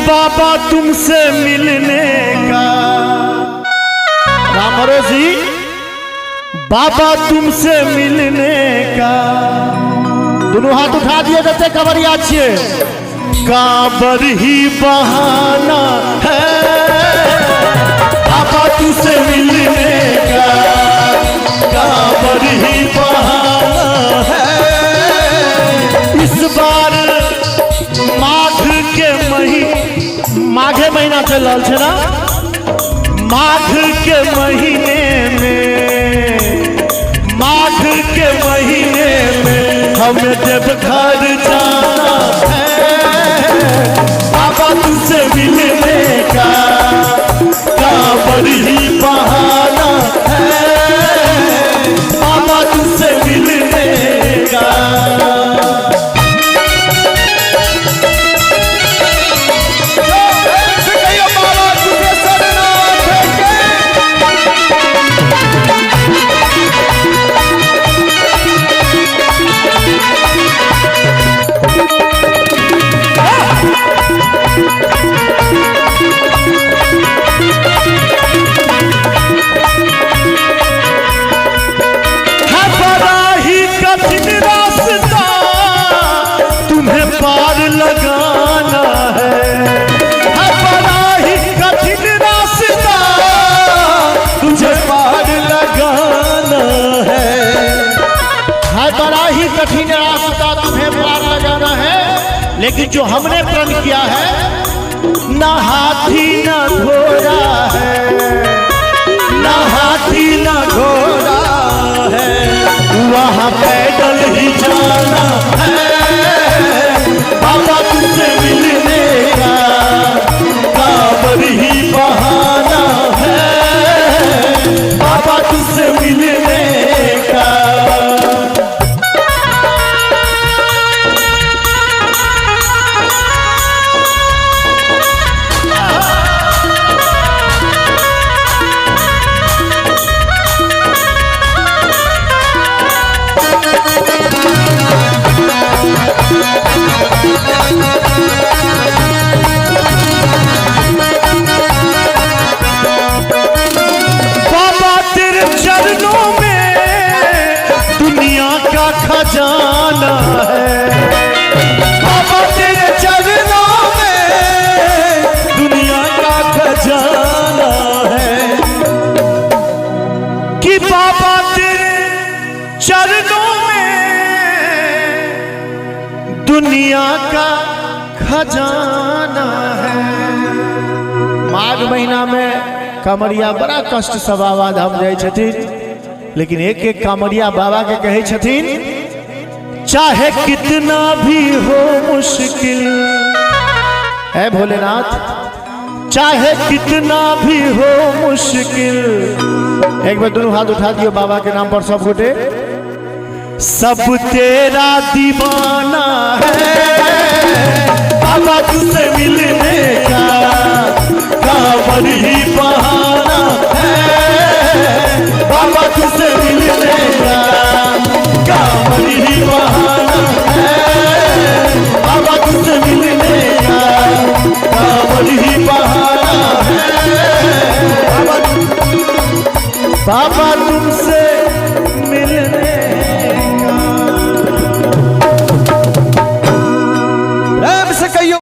बाबा तुमसे मिलने का। रामरो जी, बाबा तुमसे मिलने का। दोनों हाथ उठा दिए जैसे कवरिया छिए। काबर ही बहाना है बाबा तुमसे मिलने का। काबर ही बहाना है। इस बार माघे महीना चल रहा है ना। माघ के महीने में, माघ के महीने में हमें जब घर जाना है बाबा तुमसे मिलने का। काबर ही बहाना है बाबा तुमसे मिलने का। पार लगाना है बड़ा ही कठिन रास्ता तुझे पार लगाना है। बड़ा ही कठिन रास्ता तुम्हें पार लगाना है। लेकिन जो हमने प्रण किया है ना हाथी ना घोड़ा है, ना हाथी ना घोड़ा है। वहाँ पैदल ही जाना है बाबा तुमसे मिलने का। काबर ही बहाना है बाबा तुमसे मिलने का। खजाना है बाबा तेरे चरणों में दुनिया का खजाना है। कि बाबा तेरे चरणों में दुनिया का खजाना है। माघ महीना में कांवरिया बड़ा कष्ट सब आवाज हम जाए छथिन। लेकिन एक एक कांवरिया बाबा के कहे छथिन चाहे कितना भी हो मुश्किल है भोलेनाथ, चाहे कितना भी हो मुश्किल। एक बार दोनों हाथ उठा दियो बाबा के नाम पर सब गोटे। सब तेरा दीवाना है